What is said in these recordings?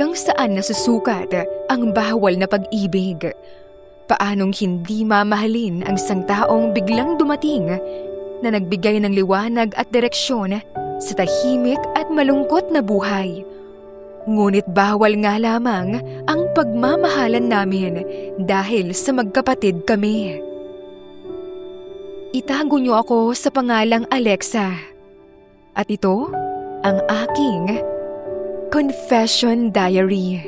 Hanggang saan nasusukat ang bawal na pag-ibig? Paanong hindi mamahalin ang isang taong biglang dumating na nagbigay ng liwanag at direksyon sa tahimik at malungkot na buhay? Ngunit bawal nga lamang ang pagmamahalan namin dahil sa magkapatid kami. Itago niyo ako sa pangalang Alexa. At ito ang aking Confession Diary.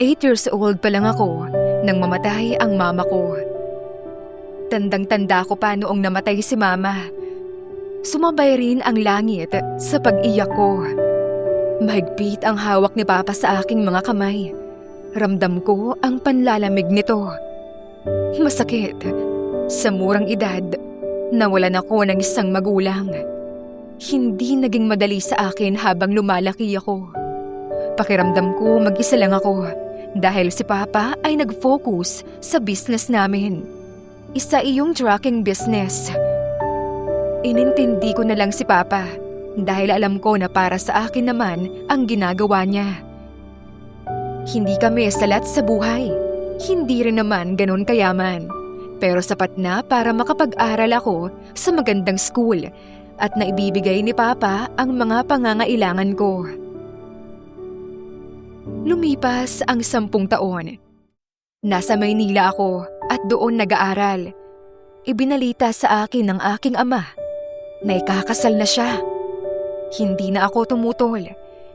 8 years old pa lang ako nang mamatay ang mama ko. Tandang-tanda ko pa noong namatay si mama. Sumabay rin ang langit sa pag-iyak ko. Mahigpit ang hawak ni Papa sa aking mga kamay. Ramdam ko ang panlalamig nito. Masakit. Sa murang edad, nawalan ako ng isang magulang. Hindi naging madali sa akin habang lumalaki ako. Pakiramdam ko mag-isa lang ako dahil si Papa ay nag-focus sa business namin. Isa iyong trucking business. Inintindi ko na lang si Papa dahil alam ko na para sa akin naman ang ginagawa niya. Hindi kami salat sa buhay. Hindi rin naman ganon kayaman. Pero sapat na para makapag-aral ako sa magandang school at naibibigay ni Papa ang mga pangangailangan ko. Lumipas ang 10 taon. Nasa Maynila ako at doon nag-aaral. Ibinalita sa akin ng aking ama na ikakasal na siya. Hindi na ako tumutol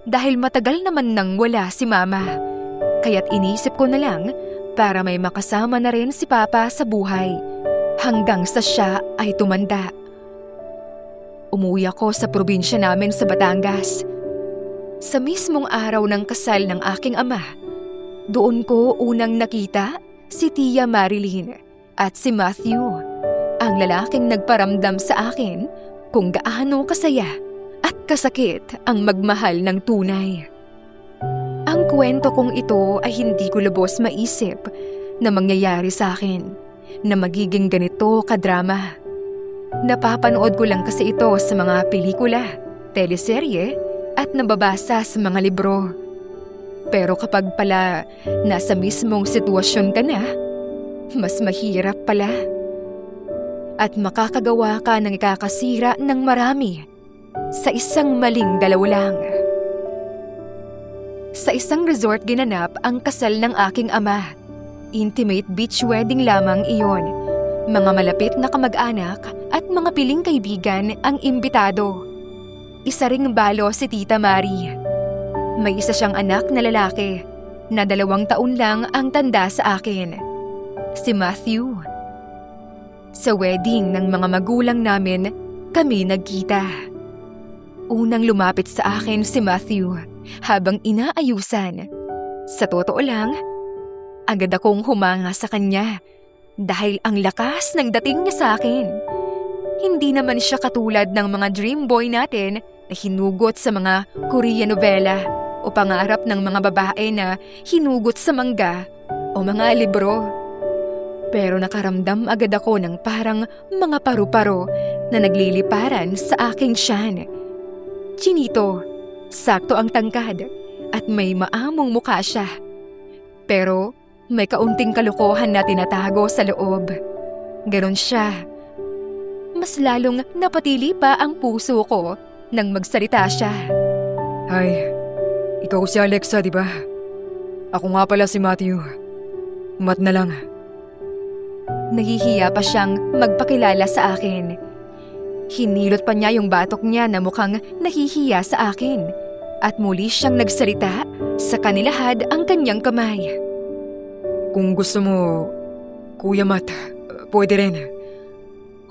dahil matagal naman nang wala si Mama. Kaya't inisip ko na lang para may makasama na rin si Papa sa buhay hanggang sa siya ay tumanda. Umuwi ako sa probinsya namin sa Batangas. Sa mismong araw ng kasal ng aking ama, doon ko unang nakita si Tia Marilyn at si Matthew, ang lalaking nagparamdam sa akin kung gaano kasaya at kasakit ang magmahal ng tunay. Ang kwento kong ito ay hindi ko lubos maisip na mangyayari sa akin, na magiging ganito kadrama. Napapanood ko lang kasi ito sa mga pelikula, teleserye at nababasa sa mga libro. Pero kapag pala nasa mismong sitwasyon ka na, mas mahirap pala. At makakagawa ka ng ikakasira ng marami sa isang maling galaw lang. Sa isang resort ginanap ang kasal ng aking ama. Intimate beach wedding lamang iyon. Mga malapit na kamag-anak at mga piling kaibigan ang imbitado. Isa ring balo si Tita Mari. May isa siyang anak na lalaki na 2 taon lang ang tanda sa akin. Si Matthew. Sa wedding ng mga magulang namin, kami nagkita. Unang lumapit sa akin si Matthew habang inaayusan. Sa totoo lang, agad akong humanga sa kanya dahil ang lakas ng dating niya sa akin. Hindi naman siya katulad ng mga dream boy natin na hinugot sa mga Korean novela o pangarap ng mga babae na hinugot sa mangga o mga libro. Pero nakaramdam agad ako ng parang mga paru-paro na nagliliparan sa aking tiyan. Chinito, sakto ang tangkad at may maamong mukha siya. Pero may kaunting kalokohan na tinatago sa loob. Ganon siya. Mas lalong napatili pa ang puso ko nang magsalita siya. Hi, ikaw si Alexa, di ba? Ako nga pala si Matthew. Mat na lang. Nahihiya pa siyang magpakilala sa akin. Hinilot pa niya yung batok niya na mukhang nahihiya sa akin at muli siyang nagsalita sa kanilahad ang kanyang kamay. Kung gusto mo, Kuya Matt, pwede rin.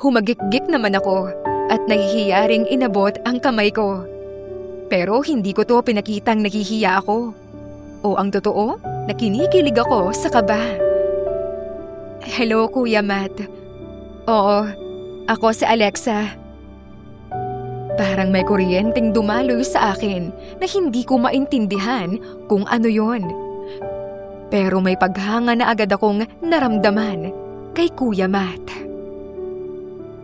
Humagik-gik naman ako at nahihiya ring inabot ang kamay ko. Pero hindi ko to pinakitang nahihiya ako. O ang totoo, nakinikilig ako sa kaba. Hello, Kuya Matt. Oo, ako si Alexa. Parang may kuryenteng dumaloy sa akin na hindi ko maintindihan kung ano yon. Pero may paghanga na agad akong naramdaman kay Kuya Matt.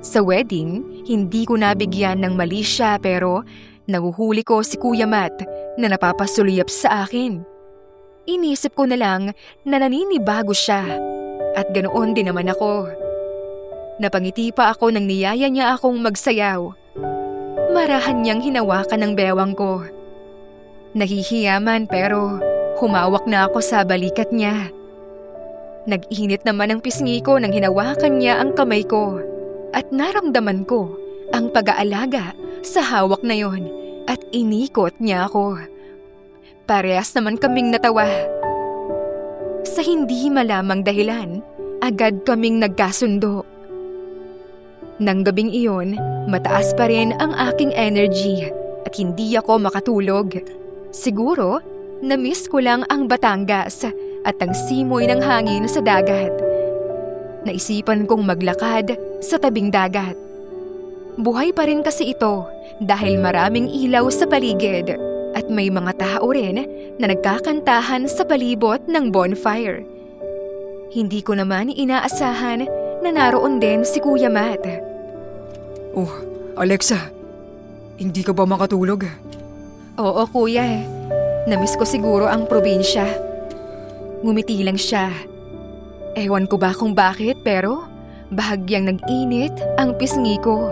Sa wedding, hindi ko nabigyan ng mali siya pero Nahuhuli ko si Kuya Matt na napapasuliyap sa akin. Inisip ko na lang na naninibago siya at ganoon din naman ako. Napangiti pa ako nang niyaya niya akong magsayaw. Marahan niyang hinawakan ng bewang ko. Nahihiya man pero humawak na ako sa balikat niya. Nag-init naman ang pisngi ko nang hinawakan niya ang kamay ko at naramdaman ko ang pag-aalaga sa hawak na yon at inikot niya ako. Parehas naman kaming natawa. Sa hindi malamang dahilan, agad kaming nagkasundo. Nang gabing iyon, mataas pa rin ang aking energy at hindi ako makatulog. Siguro, na-miss ko lang ang Batangas at ang simoy ng hangin sa dagat. Naisipan kong maglakad sa tabing dagat. Buhay pa rin kasi ito dahil maraming ilaw sa paligid at may mga tao rin na nagkakantahan sa palibot ng bonfire. Hindi ko naman inaasahan na naroon din si Kuya Matt. Oh, Alexa, hindi ka ba makatulog? Oo, kuya. Namiss ko siguro ang probinsya. Ngumiti lang siya. Ewan ko ba kung bakit pero bahagyang nag-init ang pisngi ko.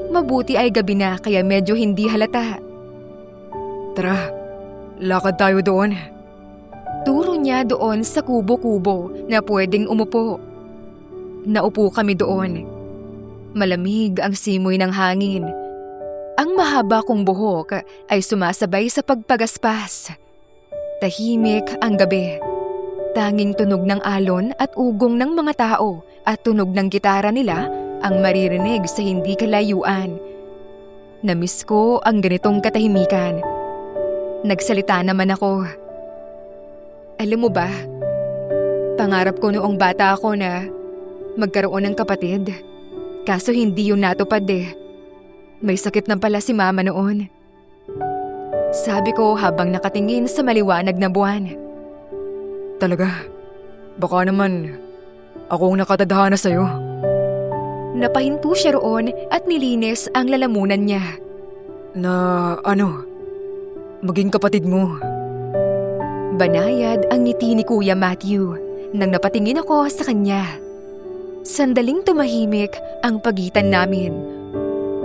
Mabuti ay gabi na kaya medyo hindi halata. Tara, lakad tayo doon. Turo niya doon sa kubo-kubo na pwedeng umupo. Naupo kami doon. Malamig ang simoy ng hangin. Ang mahaba kong buhok ay sumasabay sa pagpagaspas. Tahimik ang gabi. Tanging tunog ng alon at ugong ng mga tao at tunog ng gitara nila ang maririnig sa hindi kalayuan. Namiss ko ang ganitong katahimikan. Nagsalita naman ako. Alam mo ba, pangarap ko noong bata ako na magkaroon ng kapatid. Kaso hindi yun natupad eh. May sakit na pala si mama noon. Sabi ko habang nakatingin sa maliwanag na buwan. Talaga? Baka naman ako ang nakatadhana sa'yo. Napahinto siya roon at nilinis ang lalamunan niya. Na maging kapatid mo. Banayad ang ngiti ni Kuya Matthew nang napatingin ako sa kanya. Sandaling tumahimik ang pagitan namin.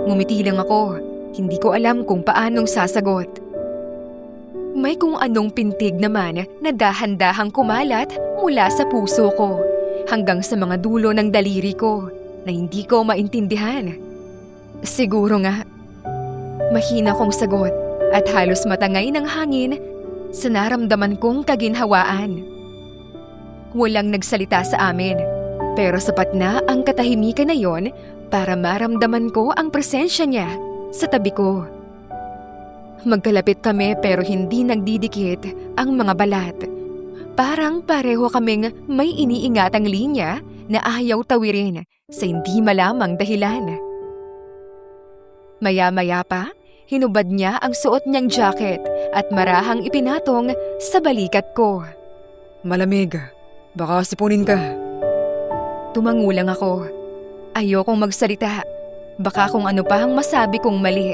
Ngumiti lang ako, hindi ko alam kung paanong sasagot. May kung anong pintig naman na dahan-dahang kumalat mula sa puso ko hanggang sa mga dulo ng daliri ko na hindi ko maintindihan. Siguro nga, mahina kong sagot at halos matangay ng hangin sa naramdaman kong kaginhawaan. Walang nagsalita sa amin, pero sapat na ang katahimikan na yon para maramdaman ko ang presensya niya sa tabi ko. Magkalapit kami pero hindi nagdidikit ang mga balat. Parang pareho kaming may iniingatang linya na ayaw tawirin sa hindi malamang dahilan. Maya-maya pa, hinubad niya ang suot niyang jacket at marahang ipinatong sa balikat ko. Malamig, baka sipunin ka. Tumangulang ako. Ayokong magsalita. Baka kung ano pa ang masabi kong mali.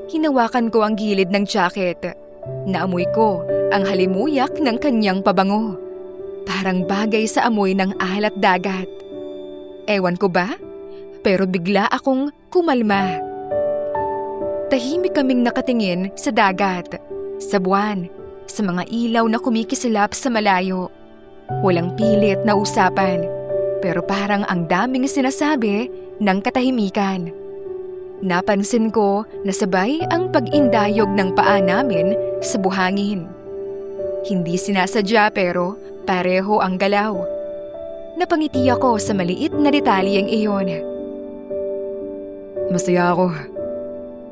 Hinawakan ko ang gilid ng jacket. Naamoy ko ang halimuyak ng kanyang pabango. Parang bagay sa amoy ng alat dagat. Ewan ko ba? Pero bigla akong kumalma. Tahimik kaming nakatingin sa dagat, sa buwan, sa mga ilaw na kumikislap sa malayo. Walang pilit na usapan, pero parang ang daming sinasabi ng katahimikan. Napansin ko na sabay ang pag-indayog ng paa namin sa buhangin. Hindi sinasadya pero pareho ang galaw. Napangiti ako sa maliit na detalyeng iyon. Masaya ako.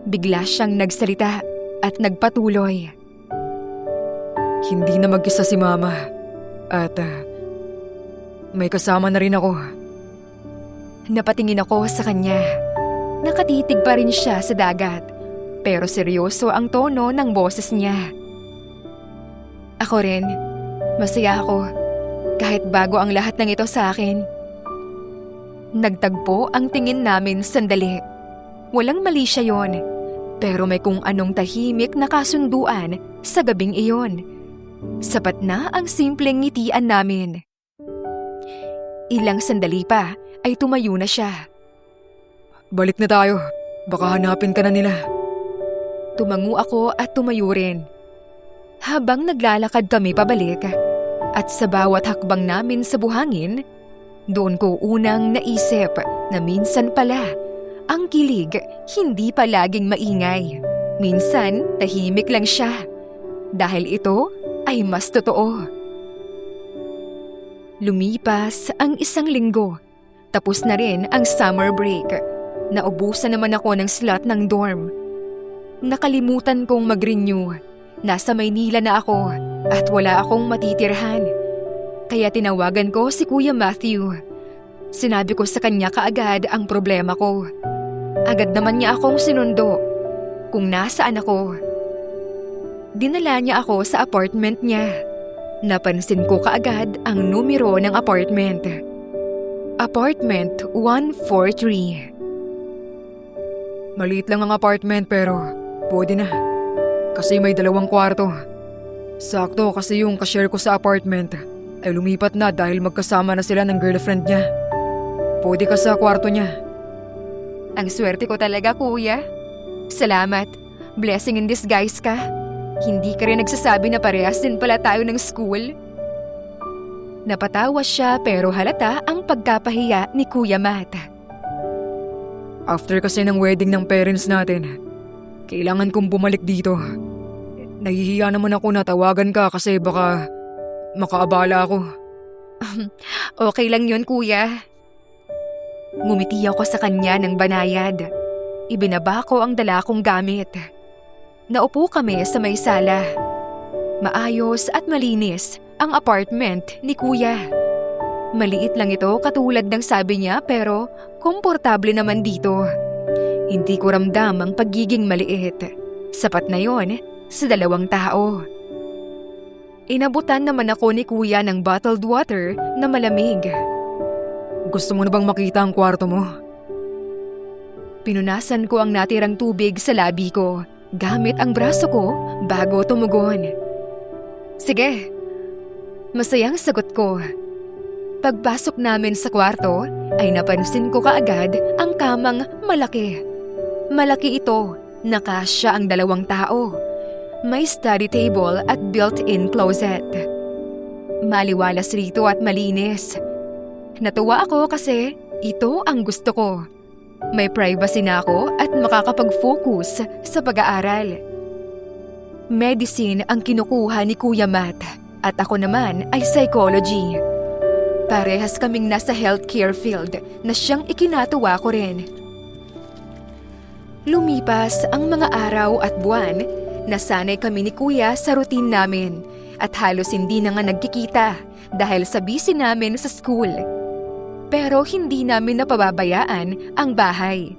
Bigla siyang nagsalita at nagpatuloy. Hindi na mag-isa si Mama at may kasama na rin ako. Napatingin ako sa kanya. Nakatitig pa rin siya sa dagat, pero seryoso ang tono ng boses niya. Ako rin, masaya ako, kahit bago ang lahat ng ito sa akin. Nagtagpo ang tingin namin sandali. Walang mali siya yon. Pero may kung anong tahimik na kasunduan sa gabing iyon. Sapat na ang simpleng ngitian namin. Ilang sandali pa ay tumayo na siya. Balik na tayo. Baka hanapin ka na nila. Tumango ako at tumayo rin. Habang naglalakad kami pabalik, at sa bawat hakbang namin sa buhangin, doon ko unang naisip na minsan pala, ang kilig hindi palaging maingay. Minsan, tahimik lang siya. Dahil ito ay mas totoo. Lumipas ang isang linggo. Tapos na rin ang summer break. Naubusan naman ako ng slot ng dorm. Nakalimutan kong mag-renew. Nasa Maynila na ako at wala akong matitirhan. Kaya tinawagan ko si Kuya Matthew. Sinabi ko sa kanya kaagad ang problema ko. Agad naman niya akong sinundo kung nasaan ako. Dinala niya ako sa apartment niya. Napansin ko kaagad ang numero ng apartment. Apartment 143. Maliit lang ang apartment pero pwede na. Kasi may 2 kwarto. Sakto kasi yung cashier ko sa apartment ay lumipat na dahil magkasama na sila ng girlfriend niya. Pwede ka sa kwarto niya. Ang swerte ko talaga, kuya. Salamat. Blessing in disguise ka. Hindi ka rin nagsasabi na parehas din pala tayo ng school. Napatawa siya pero halata ang pagkapahiya ni Kuya Matt. After kasi ng wedding ng parents natin, kailangan kong bumalik dito. Nahihiya naman ako na tawagan ka kasi baka makaabala ako. Okay lang yun, kuya. Ngumiti ako sa kanya ng banayad. Ibinaba ko ang dala kong gamit. Naupo kami sa may sala. Maayos at malinis ang apartment ni kuya. Maliit lang ito katulad ng sabi niya pero komportable naman dito. Hindi ko ramdam ang pagiging maliit. Sapat na yon sa 2 tao. Inabutan naman ako ni kuya ng bottled water na malamig. Gusto mo na bang makita ang kwarto mo? Pinunasan ko ang natirang tubig sa labi ko gamit ang braso ko bago tumugon. Sige, masayang sagot ko. Pagpasok namin sa kwarto ay napansin ko kaagad ang kamang malaki. Malaki ito, nakasya ang 2 tao. May study table at built-in closet. Maliwalas rito at malinis. Natuwa ako kasi ito ang gusto ko. May privacy na ako at makakapag-focus sa pag-aaral. Medicine ang kinukuha ni Kuya Matt at ako naman ay psychology. Parehas kaming nasa healthcare field na siyang ikinatuwa ko rin. Lumipas ang mga araw at buwan, nasanay kami ni Kuya sa routine namin at halos hindi na nga nagkikita dahil sa busy namin sa school. Pero hindi namin napababayaan ang bahay.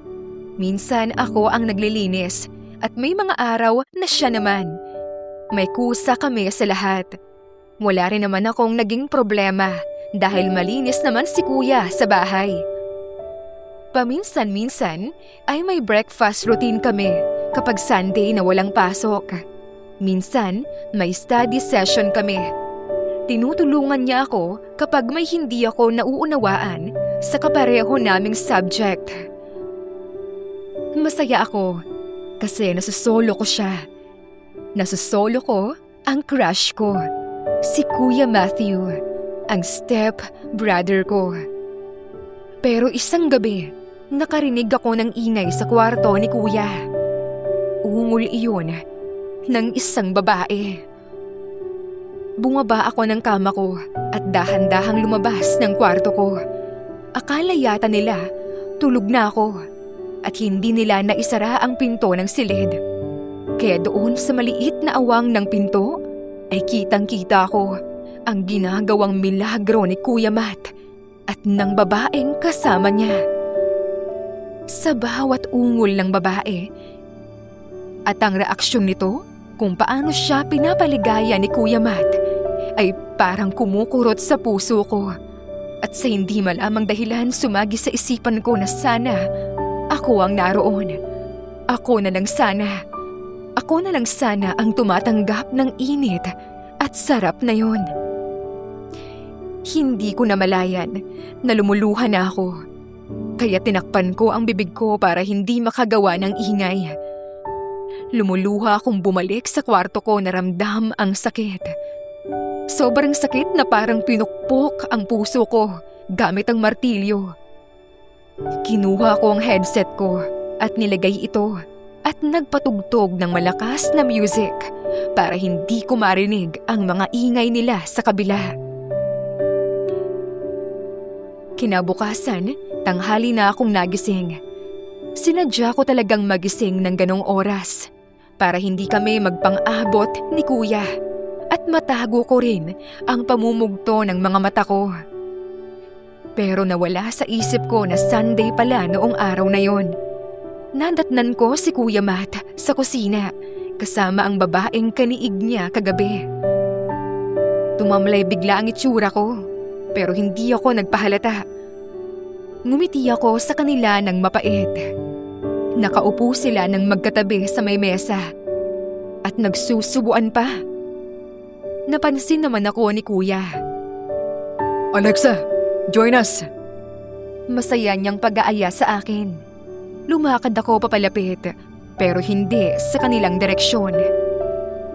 Minsan ako ang naglilinis at may mga araw na siya naman. May kusa kami sa lahat. Wala rin naman akong naging problema dahil malinis naman si Kuya sa bahay. Paminsan-minsan ay may breakfast routine kami kapag Sunday na walang pasok. Minsan may study session kami. Tinutulungan niya ako kapag may hindi ako nauunawaan sa kapareho naming subject. Masaya ako kasi nasosolo ko siya. Nasosolo ko ang crush ko, si Kuya Matthew, ang step brother ko. Pero isang gabi, nakarinig ako ng ingay sa kwarto ni Kuya. Ungol iyon ng isang babae. Bumaba ako ng kama ko at dahan-dahang lumabas ng kwarto ko. Akala yata nila tulog na ako at hindi nila naisara ang pinto ng silid. Kaya doon sa maliit na awang ng pinto ay kitang-kita ko ang ginagawang milagro ni Kuya Matt at ng babaeng kasama niya. Sa bawat ungol ng babae at ang reaksyon nito kung paano siya pinapaligaya ni Kuya Matt ay parang kumukurot sa puso ko at sa hindi malamang dahilan sumagi sa isipan ko na sana ako ang naroon. Ako na lang sana. Ako na lang sana ang tumatanggap ng init at sarap na yon. Hindi ko namalayan na lumuluha na ako. Kaya tinakpan ko ang bibig ko para hindi makagawa ng ingay. Lumuluha akong bumalik sa kwarto ko na ramdam ang sakit. Sobrang sakit na parang pinukpok ang puso ko gamit ang martilyo. Kinuha ko ang headset ko at nilagay ito at nagpatugtog ng malakas na music para hindi ko marinig ang mga ingay nila sa kabila. Kinabukasan, tanghali na akong nagising. Sinadya ko talagang magising ng ganong oras para hindi kami magpang-abot ni Kuya at matago ko rin ang pamumugto ng mga mata ko. Pero nawala sa isip ko na Sunday pala noong araw na yon. Nadatnan ko si Kuya Matt sa kusina kasama ang babaeng kaniig niya kagabi. Tumamlay bigla ang itsura ko pero hindi ako nagpahalata. Ngumiti ako sa kanila ng mapait. Nakaupo sila ng magkatabi sa may mesa at nagsusubuan pa. Napansin naman ako ni Kuya. Alexa, join us! Masaya niyang pag-aaya sa akin. Lumakad ako papalapit pero hindi sa kanilang direksyon.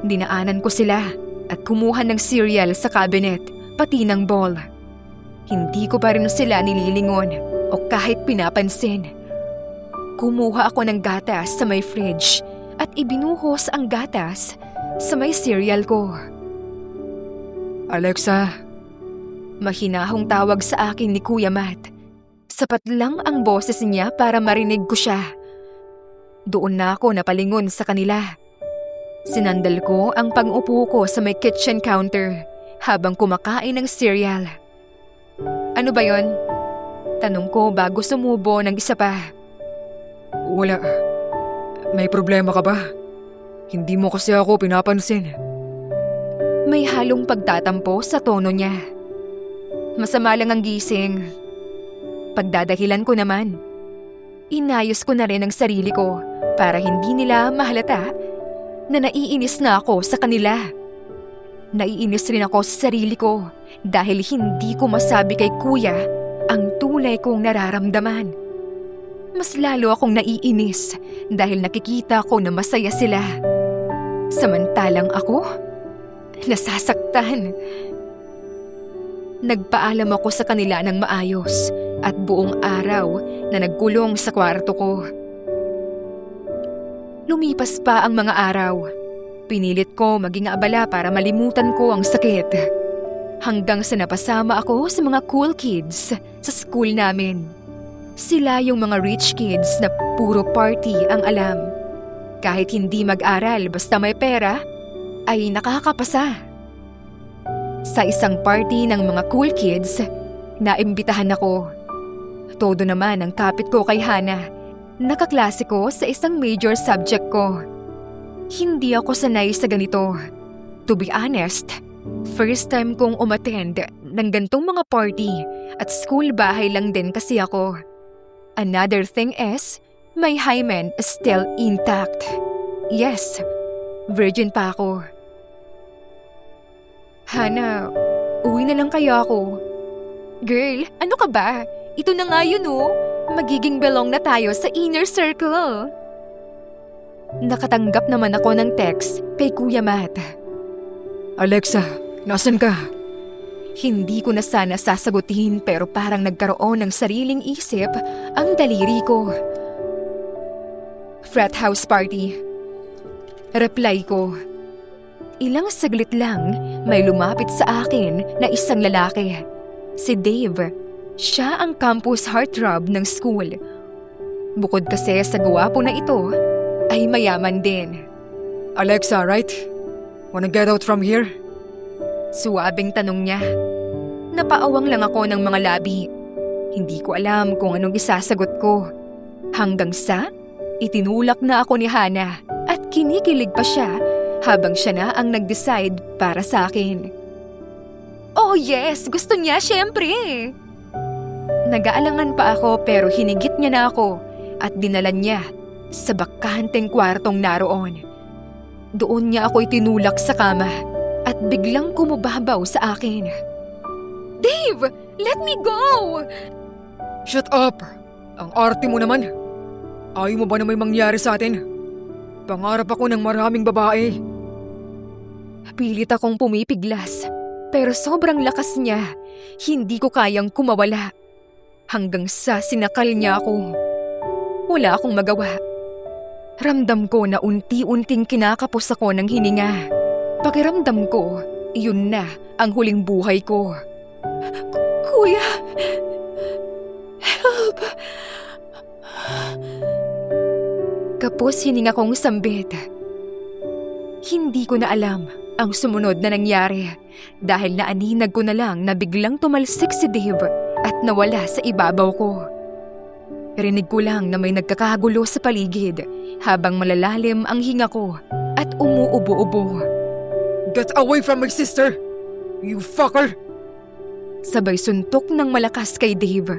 Dinaanan ko sila at kumuha ng cereal sa cabinet pati ng bowl. Hindi ko pa rin sila nililingon o kahit pinapansin. Kumuha ako ng gatas sa may fridge at ibinuhos ang gatas sa may cereal ko. Alexa, Mahinahong tawag sa akin ni Kuya Matt. Sapat lang ang boses niya para marinig ko siya. Doon na ako napalingon sa kanila. Sinandal ko ang pang-upo ko sa may kitchen counter habang kumakain ng cereal. Ano ba yon? Tanong ko bago sumubo ng isa pa. wala. May problema ka ba? Hindi mo kasi ako pinapansin. May halong pagtatampo sa tono niya. Masama lang ang gising. Pagdadahilan ko naman. Inayos ko na rin ang sarili ko para hindi nila mahalata na naiinis na ako sa kanila. Naiinis rin ako sa sarili ko dahil hindi ko masabi kay Kuya ang tunay kong nararamdaman. Mas lalo akong naiinis dahil nakikita ko na masaya sila. Samantalang ako, nasasaktan. Nagpaalam ako sa kanila ng maayos at buong araw na nagkulong sa kwarto ko. Lumipas pa ang mga araw. Pinilit ko maging abala para malimutan ko ang sakit. Hanggang sa napasama ako sa mga cool kids sa school namin. Sila yung mga rich kids na puro party ang alam. Kahit hindi mag-aral basta may pera, ay nakakapasa. Sa isang party ng mga cool kids, naimbitahan ako. Todo naman ang kapit ko kay Hana. Nakaklase ko sa isang major subject ko. Hindi ako sanay sa ganito. To be honest, first time kong umattend ng gantong mga party at school bahay lang din kasi ako. Another thing is, my hymen is still intact. Yes, virgin pa ako. Hana, uwi na lang kaya ako. Girl, ano ka ba? Ito na nga yun oh. Magiging belong na tayo sa inner circle. Nakatanggap naman ako ng text kay Kuya Matt. Alexa, nasan ka? Hindi ko na sana sasagutin pero parang nagkaroon ng sariling isip ang daliri ko. Frat house party. Reply ko. Ilang saglit lang may lumapit sa akin na isang lalaki. Si Dave. Siya ang campus heartthrob ng school. Bukod kasi sa gwapo na ito, ay mayaman din. Alexa, right? Wanna get out from here? Suwabing tanong niya. Napaawang lang ako ng mga labi. Hindi ko alam kung anong isasagot ko. Hanggang sa, itinulak na ako ni Hana at kinikilig pa siya habang siya na ang nag-decide para sa akin. Oh yes, gusto niya syempre. Nag-aalangan pa ako pero hinigit niya na ako at dinalan niya sa bakanteng kwartong naroon. Doon niya ako itinulak sa kama at biglang kumubabaw sa akin. Dave! Let me go! Shut up! Ang arte mo naman. Ayaw mo ba na may mangyari sa atin? Pangarap ako ng maraming babae. Pilit akong pumipiglas, pero sobrang lakas niya. Hindi ko kayang kumawala. Hanggang sa sinakal niya ako. Wala akong magawa. Ramdam ko na unti-unting kinakapos ako ng hininga. Pakiramdam ko, iyon na ang huling buhay ko. Kuya! Help! Kapos hininga kong sambit. Hindi ko na alam ang sumunod na nangyari dahil naaninag ko na lang na biglang tumalsik si Dave at nawala sa ibabaw ko. Rinig ko lang na may nagkakagulo sa paligid habang malalalim ang hinga ko at umuubo-ubo. Get away from my sister! You fucker! Sabay suntok ng malakas kay Dave.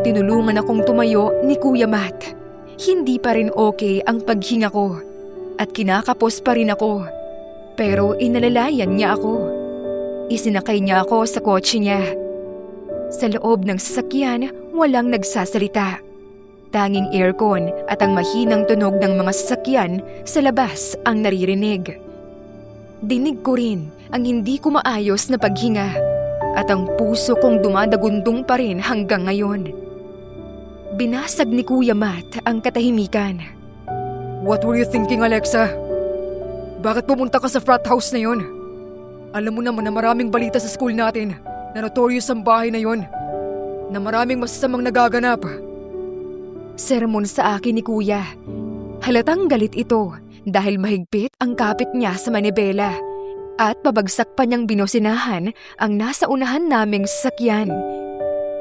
Tinulungan akong tumayo ni Kuya Matt. Hindi pa rin okay ang paghinga ko at kinakapos pa rin ako. Pero inalalayan niya ako. Isinakay niya ako sa kotse niya. Sa loob ng sasakyan, walang nagsasalita. Tanging aircon at ang mahinang tunog ng mga sasakyan sa labas ang naririnig. Dinig ko rin ang hindi ko maayos na paghinga at ang puso kong dumadagundong pa rin hanggang ngayon. Binasag ni Kuya Matt ang katahimikan. What were you thinking, Alexa? Bakit pumunta ka sa frat house na yon? Alam mo naman na maraming balita sa school natin na notorious ang bahay na yon, na maraming masasamang nagaganap. Sermon sa akin ni Kuya. Halatang galit ito dahil mahigpit ang kapit niya sa manibela at pabagsak pa niyang binosinahan ang nasa unahan naming sasakyan.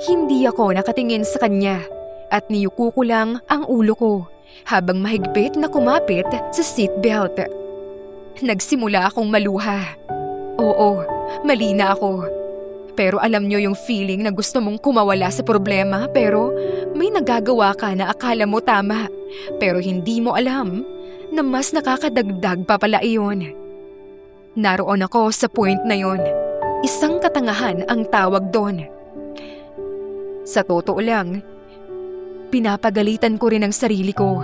Hindi ako nakatingin sa kanya at niyuko ko lang ang ulo ko habang mahigpit na kumapit sa seatbelt. Nagsimula akong maluha. Oo, mali na ako. Pero alam niyo yung feeling na gusto mong kumawala sa problema pero may nagagawa ka na akala mo tama pero hindi mo alam na mas nakakadagdag pa pala iyon. Naroon ako sa point na yon. Isang katangahan ang tawag doon. Sa totoo lang, pinapagalitan ko rin ang sarili ko.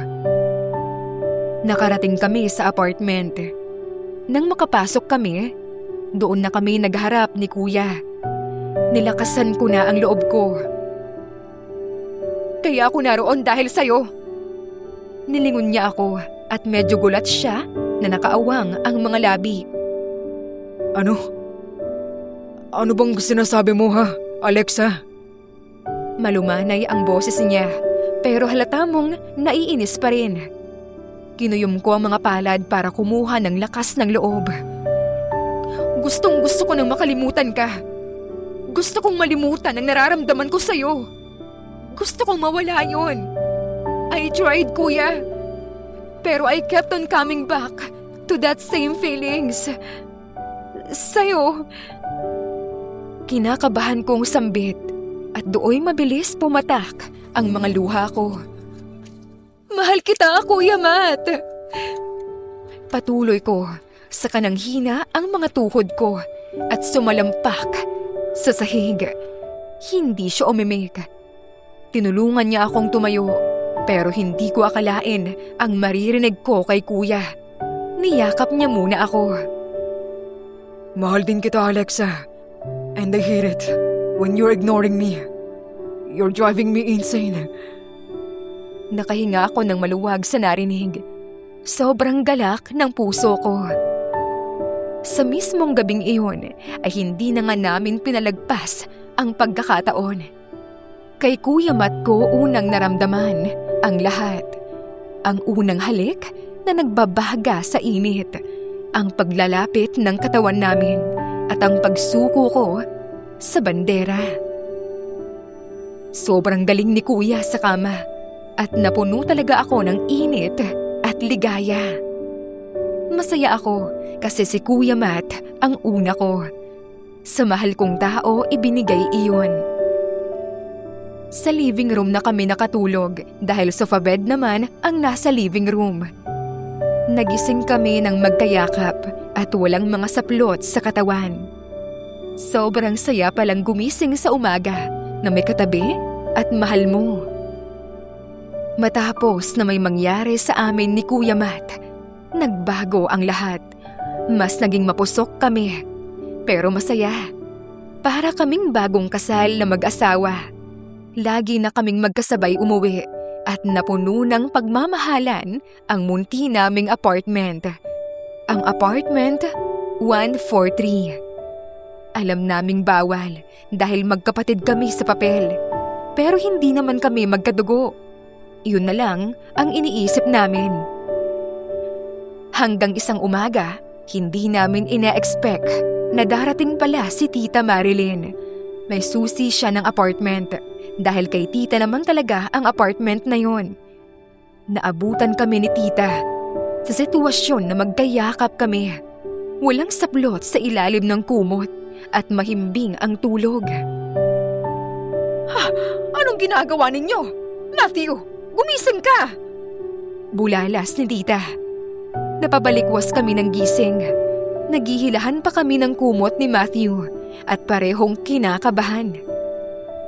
Nakarating kami sa apartment. Nang makapasok kami, doon na kami nagharap ni Kuya. Nilakasan ko na ang loob ko. Kaya ako naroon dahil sa'yo. Nilingon niya ako at medyo gulat siya na nakaawang ang mga labi. Ano? Ano bang sinasabi mo ha, Alexa? Malumanay ang boses niya pero halata mong naiinis pa rin. Kinuyom ko ang mga palad para kumuha ng lakas ng loob. Gustong-gusto ko nang makalimutan ka. Gusto kong malimutan ang nararamdaman ko sa'yo. Gusto kong mawala yon. I tried, Kuya. Pero I kept on coming back to that same feelings. Sa'yo. Kinakabahan kong sambit at dooy mabilis pumatak ang mga luha ko. Mahal kita, Kuya Matt. Patuloy ko sa kanang hina ang mga tuhod ko at sumalampak sa sahig. Hindi siya umimik. Tinulungan niya akong tumayo pero hindi ko akalain ang maririnig ko kay Kuya. Niyakap niya muna ako. Mahal din kita, Alexa. And I hate it when you're ignoring me. You're driving me insane. Nakahinga ako ng maluwag sa narinig. Sobrang galak ng puso ko. Sa mismong gabing iyon ay hindi na nga namin pinalagpas ang pagkakataon. Kay Kuya Matt ko unang naramdaman ang lahat. Ang unang halik na nagbabaga sa init. Ang paglalapit ng katawan namin at ang pagsuko ko sa bandera. Sobrang galing ni Kuya sa kama at napuno talaga ako ng init at ligaya. Masaya ako kasi si Kuya Matt ang una ko. Sa mahal kong tao ibinigay iyon. Sa living room na kami nakatulog dahil sofa bed naman ang nasa living room. Nagising kami ng magkayakap at walang mga saplot sa katawan. Sobrang saya palang gumising sa umaga na may katabi at mahal mo. Matapos na may mangyari sa amin ni Kuya Matt, nagbago ang lahat. Mas naging mapusok kami, pero masaya. Para kaming bagong kasal na mag-asawa. Lagi na kaming magkasabay umuwi at napuno ng pagmamahalan ang munti naming apartment. Ang apartment 143. Alam naming bawal dahil magkapatid kami sa papel. Pero hindi naman kami magkadugo. Yun na lang ang iniisip namin. Hanggang isang umaga, hindi namin ina-expect na darating pala si Tita Marilyn. May susi siya ng apartment dahil kay Tita naman talaga ang apartment na yon. Naabutan kami ni Tita sa sitwasyon na magkayakap kami. Walang saplot sa ilalim ng kumot at mahimbing ang tulog. Anong ginagawa ninyo? Matthew, gumising ka! Bulalas ni Tita. Napabalikwas kami ng gising. Naghihilahan pa kami ng kumot ni Matthew at parehong kinakabahan.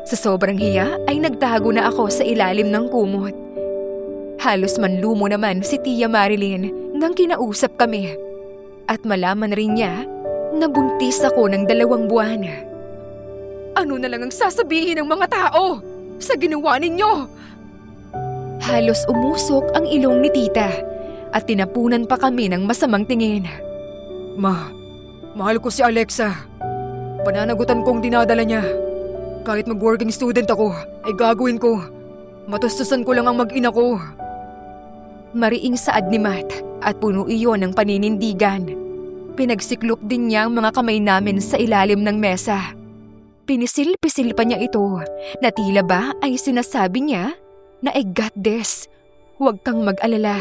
Sa sobrang hiya ay nagtago na ako sa ilalim ng kumot. Halos manlumo naman si Tia Marilyn nang kinausap kami. At malaman rin niya na buntis ako ng 2 buwan. Ano na lang ang sasabihin ng mga tao sa ginawa ninyo? Halos umusok ang ilong ni Tita at tinapunan pa kami ng masamang tingin. Ma, mahal ko si Alexa. Pananagutan kong dinadala niya. Kahit mag-working student ako, ay gagawin ko. Matustusan ko lang ang mag-ina ko. Mariing saad ni Matt at puno iyon ng paninindigan. Pinagsiklop din niya ang mga kamay namin sa ilalim ng mesa. Pinisil-pisil pa niya ito na tila ba ay sinasabi niya na I got this. Huwag kang mag-alala.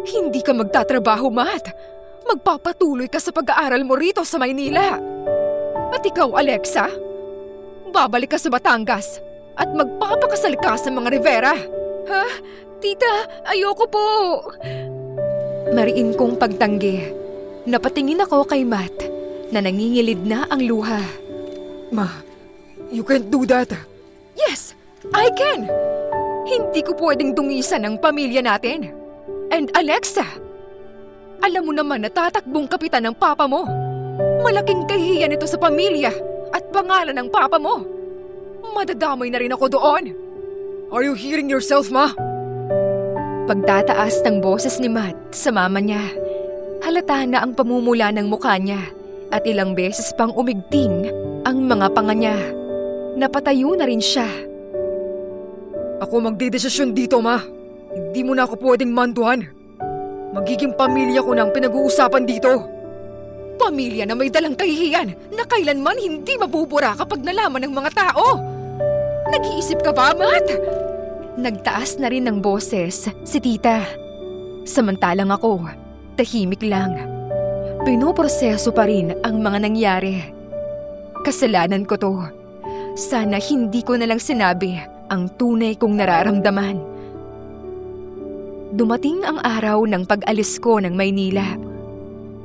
Hindi ka magtatrabaho, Matt. Magpapatuloy ka sa pag-aaral mo rito sa Maynila. At ikaw, Alexa, babalik ka sa Batangas at magpapakasal ka sa mga Rivera. Ha? Tita, ayoko po. Mariin kong pagtanggi. Napatingin ako kay Matt na nangingilid na ang luha. Ma, you can't do that. Yes, I can. Hindi ko pwedeng dungisan ang pamilya natin. And Alexa, alam mo naman na tatakbong kapitan ng papa mo. Malaking kahihiyan ito sa pamilya at pangalan ng papa mo. Madadamay na rin ako doon. Are you hearing yourself, Ma? Pagtataas ng boses ni Matt sa mama niya, halata na ang pamumula ng mukha niya at ilang beses pang umigting ang mga panga niya. Napatayo na rin siya. Ako magdedesisyon dito, Ma. Hindi mo na ako pwedeng mantuhan. Magiging pamilya ko na ang pinag-uusapan dito. Pamilya na may dalang kahihiyan na kailanman hindi mabubura kapag nalaman ng mga tao. Nag-iisip ka ba, Matt? Nagtaas na rin ng boses si Tita. Samantalang ako, tahimik lang. Pinoproseso pa rin ang mga nangyari. Kasalanan ko to. Sana hindi ko nalang sinabi ang tunay kong nararamdaman. Dumating ang araw ng pag-alis ko ng Maynila.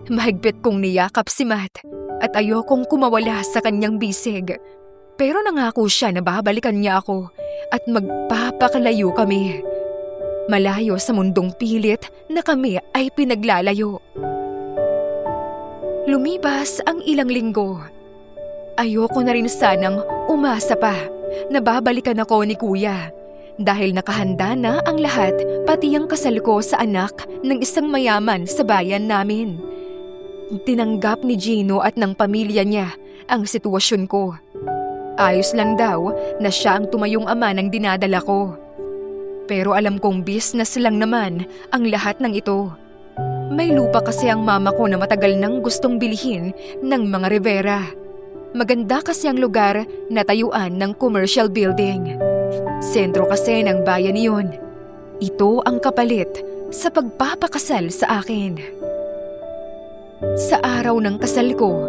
Mahigpit kong niyakap si Matt at ayokong kumawala sa kanyang bisig. Pero nangako siya na babalikan niya ako at magpapakalayo kami. Malayo sa mundong pilit na kami ay pinaglalayo. Lumipas ang ilang linggo. Ayoko na rin sanang umasa pa na babalikan ako ni Kuya. Dahil nakahanda na ang lahat, pati ang kasal ko sa anak ng isang mayaman sa bayan namin. Tinanggap ni Gino at ng pamilya niya ang sitwasyon ko. Ayos lang daw na siya ang tumayong ama ng dinadala ko. Pero alam kong business lang naman ang lahat ng ito. May lupa kasi ang mama ko na matagal nang gustong bilihin ng mga Rivera. Maganda kasi ang lugar na tayuan ng commercial building. Sentro kasi ng bayan iyon. Ito ang kapalit sa pagpapakasal sa akin. Sa araw ng kasal ko,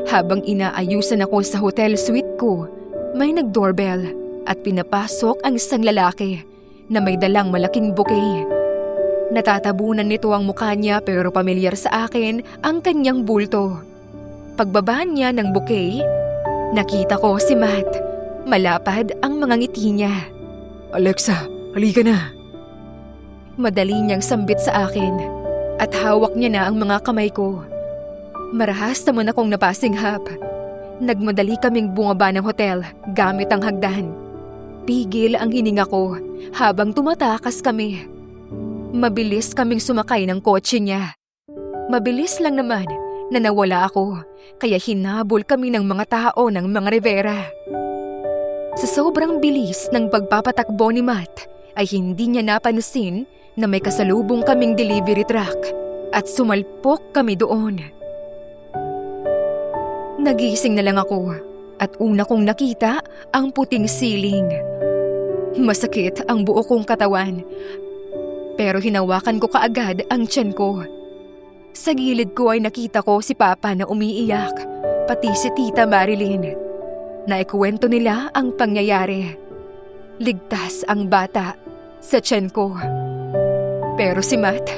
habang inaayusan ako sa hotel suite ko, may nag-doorbell. at pinapasok ang isang lalaki na may dalang malaking bouquet. Natatabunan nito ang mukha niya pero pamilyar sa akin ang kanyang bulto. Pagbaba niya ng bouquet, nakita ko si Matt. Malapad ang mga ngiti niya. Alexa, halika na. Madali niyang sambit sa akin at hawak niya na ang mga kamay ko. Marahas naman akong napasinghap. Nagmadali kaming bumaba ng hotel gamit ang hagdan. Pigil ang hininga ko habang tumatakas kami. Mabilis kaming sumakay ng kotse niya. Mabilis lang naman na nawala ako kaya hinabol kami ng mga tao ng mga Rivera. Sa sobrang bilis ng pagpapatakbo ni Matt ay hindi niya napansin na may kasalubong kaming delivery truck at sumalpok kami doon. Nagising na lang ako at una kong nakita ang puting siling. Masakit ang buo kong katawan pero hinawakan ko kaagad ang tiyan ko. Sa gilid ko ay nakita ko si Papa na umiiyak, pati si Tita Marilyn. Naikwento nila ang pangyayari. Ligtas ang bata sa tiyan ko. Pero si Matt,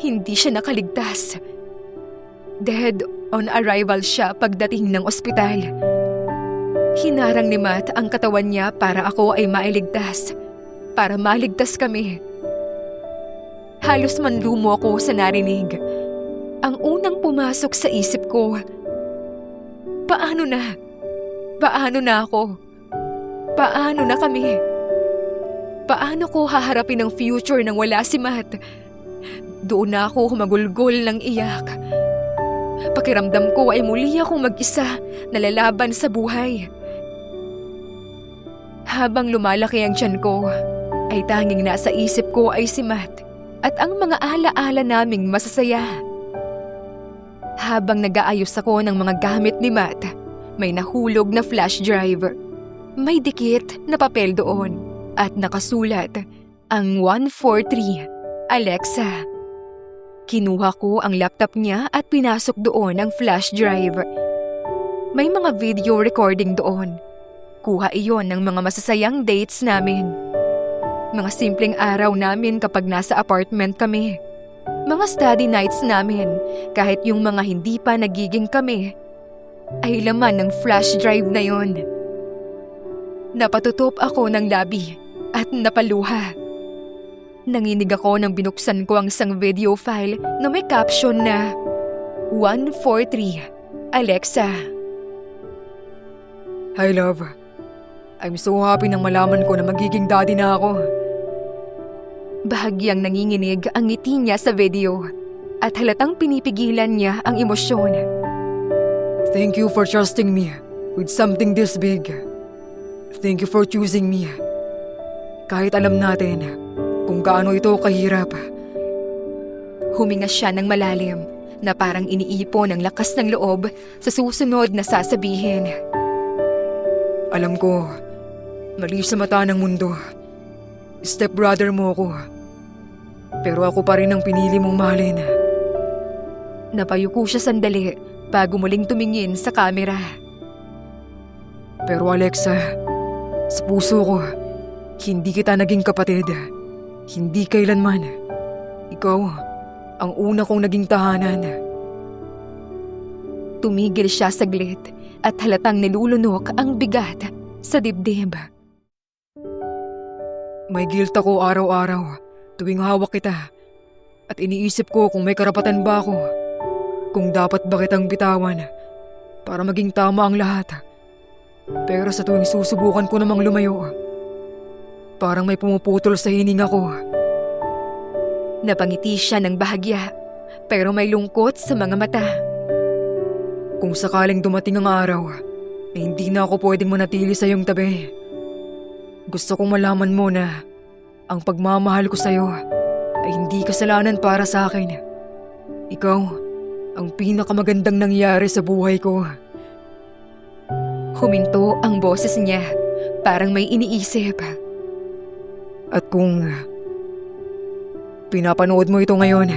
hindi siya nakaligtas. Dead on arrival siya pagdating ng ospital. Hinarang ni Matt ang katawan niya para ako ay mailigtas. Para maligtas kami. Halos manlumo ako sa narinig. Ang unang pumasok sa isip ko, paano na? Paano na ako? Paano na kami? Paano ko haharapin ang future nang wala si Matt? Doon na ako humagulgol ng iyak. Pakiramdam ko ay muli akong mag-isa na lalaban sa buhay. Habang lumalaki ang tiyan ko, ay tanging nasa isip ko ay si Matt at ang mga ala-ala naming masasaya. Habang nag-aayos ako ng mga gamit ni Matt, may nahulog na flash drive. May dikit na papel doon at nakasulat ang 143 Alexa. Kinuha ko ang laptop niya at pinasok doon ang flash drive. May mga video recording doon. Kuha iyon ng mga masasayang dates namin. Mga simpleng araw namin kapag nasa apartment kami. Mga study nights namin kahit yung mga hindi pa nagiging kami ay laman ng flash drive na yon. Napatutop ako ng labi at napaluha. Nanginig ako nang binuksan ko ang isang video file na may caption na 143 Alexa. Hi love, I'm so happy nang malaman ko na magiging daddy na ako. Bahagyang nanginginig ang ngiti niya sa video at halatang pinipigilan niya ang emosyon. Thank you for trusting me with something this big. Thank you for choosing me. Kahit alam natin kung gaano ito kahirap. Huminga siya ng malalim na parang iniipon ang lakas ng loob sa susunod na sasabihin. Alam ko, mali sa mata ng mundo. Stepbrother mo ako. Pero ako pa rin ang pinili mong mahalin. Napayuko siya sandali bago muling tumingin sa kamera. Pero Alexa, sa puso ko, hindi kita naging kapatid. Hindi kailanman. Ikaw, ang una kong naging tahanan. Tumigil siya saglit at halatang nilulunok ang bigat sa dibdib. May guilt ako araw-araw tuwing hawak kita at iniisip ko kung may karapatan ba ako. Kung dapat ba kitang bitawan para maging tama ang lahat. Pero sa tuwing susubukan ko namang lumayo, parang may pumuputol sa hininga ko. Napangiti siya ng bahagya pero may lungkot sa mga mata. Kung sakaling dumating ang araw na hindi na ako pwedeng manatili sa iyong tabi, gusto kong malaman mo na ang pagmamahal ko sa iyo ay hindi kasalanan para sa akin. Ikaw ang pinakamagandang nangyari sa buhay ko. Huminto ang boses niya, parang may iniisip. At kung pinapanood mo ito ngayon,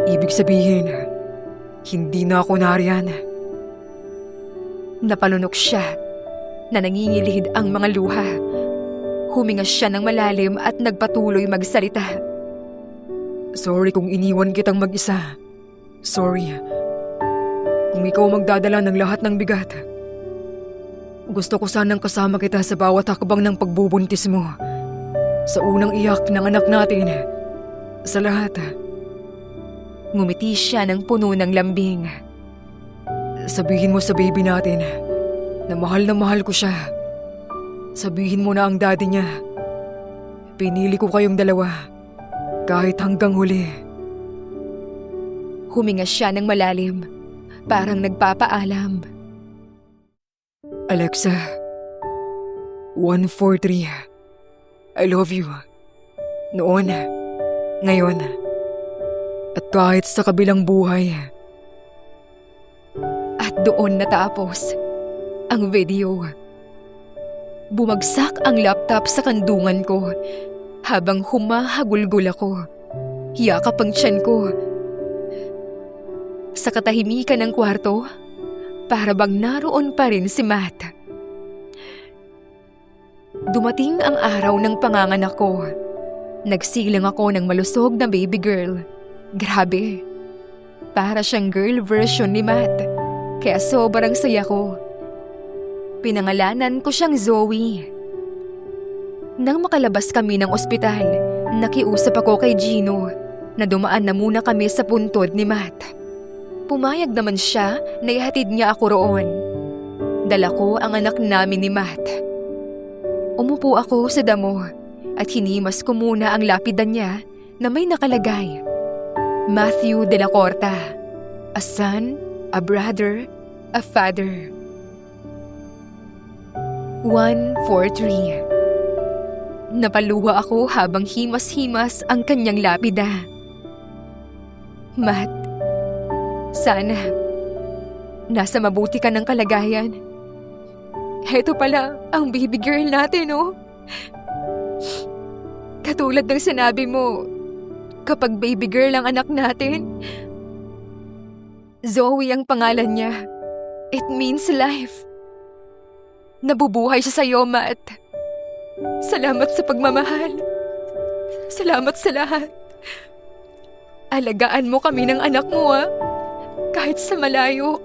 ibig sabihin, hindi na ako nariyan. Napalunok siya. na nangingilid ang mga luha. Huminga siya ng malalim at nagpatuloy magsalita. Sorry kung iniwan kitang mag-isa. Sorry. Kung ikaw magdadala ng lahat ng bigat. Gusto ko sanang kasama kita sa bawat hakbang ng pagbubuntis mo. Sa unang iyak ng anak natin. Sa lahat. Ngumiti siya ng puno ng lambing. Sabihin mo sa baby natin na mahal ko siya. Sabihin mo na ang daddy niya. Pinili ko kayong dalawa. Kahit hanggang huli. Huminga siya ng malalim. Parang nagpapaalam. Alexa, 143. I love you. Noon, ngayon, at kahit sa kabilang buhay. At doon natapos ang video. Bumagsak ang laptop sa kandungan ko habang humahagulgol ako. Yakap ang tiyan ko. Sa katahimikan ng kwarto, para bang naroon pa rin si Matt. Dumating ang araw ng panganganak ko. Nagsilang ako ng malusog na baby girl. Grabe. Para siyang girl version ni Matt. Kaya sobrang saya ko. Pinangalanan ko siyang Zoe. Nang makalabas kami ng ospital, nakiusap ako kay Gino na dumaan na muna kami sa puntod ni Matt. Pumayag naman siya na ihatid niya ako roon. Dala ko ang anak namin ni Matt. Umupo ako sa damo at hinimas ko muna ang lapidan niya na may nakalagay. Matthew de la Corta, a son, a brother, a father. 143. Napaluha ako habang himas-himas ang kanyang lapida. Matt, sana nasa mabuti ka ng kalagayan. Heto pala ang baby girl natin, oh. Katulad ng sinabi mo, kapag baby girl ang anak natin, Zoe ang pangalan niya. It means life. Nabubuhay siya sa'yo, Matt. Salamat sa pagmamahal. Salamat sa lahat. Alagaan mo kami ng anak mo, ah. Kahit sa malayo.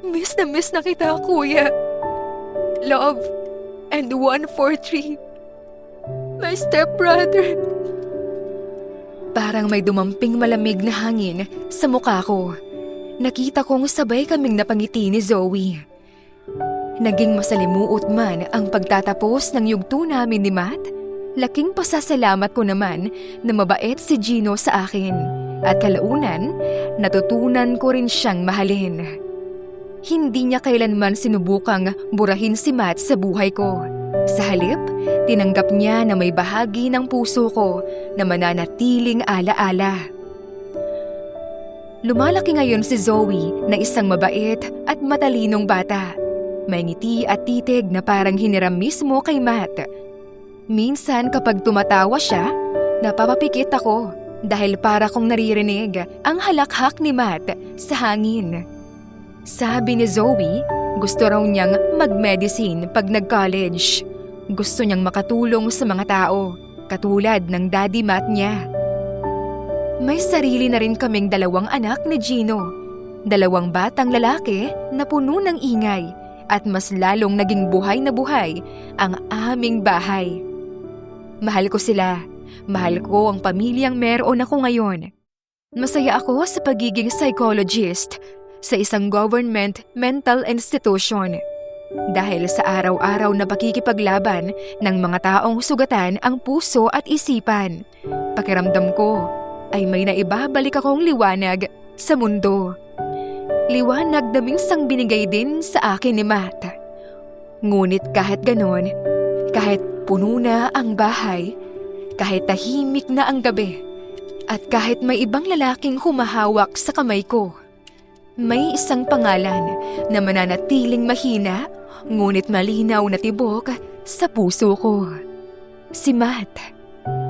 Miss na kita, kuya. Love and 143. My stepbrother. Parang may dumamping malamig na hangin sa mukha ko. Nakita kong sabay kaming napangiti ni Zoe. Naging masalimuot man ang pagtatapos ng yugto namin ni Matt, laking pasasalamat ko naman na mabait si Gino sa akin at kalaunan natutunan ko rin siyang mahalin. Hindi niya kailanman sinubukang burahin si Matt sa buhay ko. Sa halip, tinanggap niya na may bahagi ng puso ko na mananatiling ala-ala. Lumalaki ngayon si Zoe na isang mabait at matalinong bata. May ngiti at titig na parang hiniram mismo kay Matt. Minsan kapag tumatawa siya, napapapikit ako dahil para kong naririnig ang halakhak ni Matt sa hangin. Sabi ni Zoe, gusto raw niyang mag-medicine pag nag-college. Gusto niyang makatulong sa mga tao, katulad ng daddy Matt niya. May sarili na rin kaming 2 anak ni Gino. 2 batang lalaki na puno ng ingay at mas lalong naging buhay na buhay ang aming bahay. Mahal ko sila. Mahal ko ang pamilyang meron ako ngayon. Masaya ako sa pagiging psychologist sa isang government mental institution. Dahil sa araw-araw na pakikipaglaban ng mga taong sugatan ang puso at isipan, pakiramdam ko ay may naibabalik akong liwanag sa mundo. Liwanag na minsang binigay din sa akin ni Matt. Ngunit kahit ganon, kahit puno na ang bahay, kahit tahimik na ang gabi, at kahit may ibang lalaking humahawak sa kamay ko, may isang pangalan na mananatiling mahina ngunit malinaw na tibok sa puso ko. Si Matt.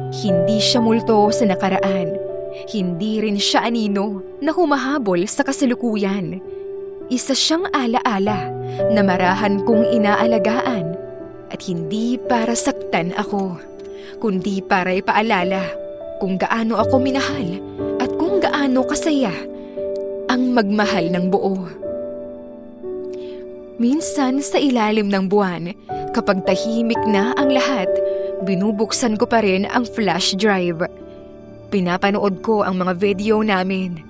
Hindi siya multo sa nakaraan. Hindi rin siya anino na humahabol sa kasalukuyan. Isa siyang ala-ala na marahan kong inaalagaan at hindi para saktan ako, kundi para ipaalala kung gaano ako minahal at kung gaano kasaya ang magmahal ng buo. Minsan sa ilalim ng buwan, kapag tahimik na ang lahat, binubuksan ko pa rin ang flash drive. Pinapanood ko ang mga video namin.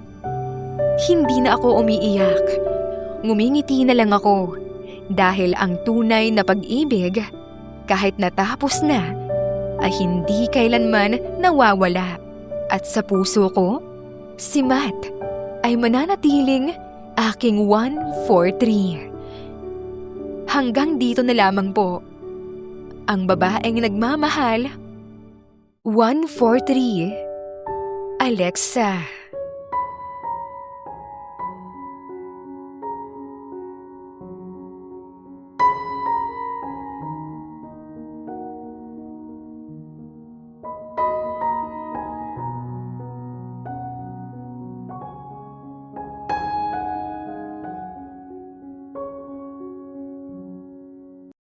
Hindi na ako umiiyak. Ngumingiti na lang ako dahil ang tunay na pag-ibig, kahit natapos na, ay hindi kailanman nawawala. At sa puso ko, si Matt ay mananatiling aking 143. Hanggang dito na lamang po. Ang babaeng nagmamahal, 143, Alexa.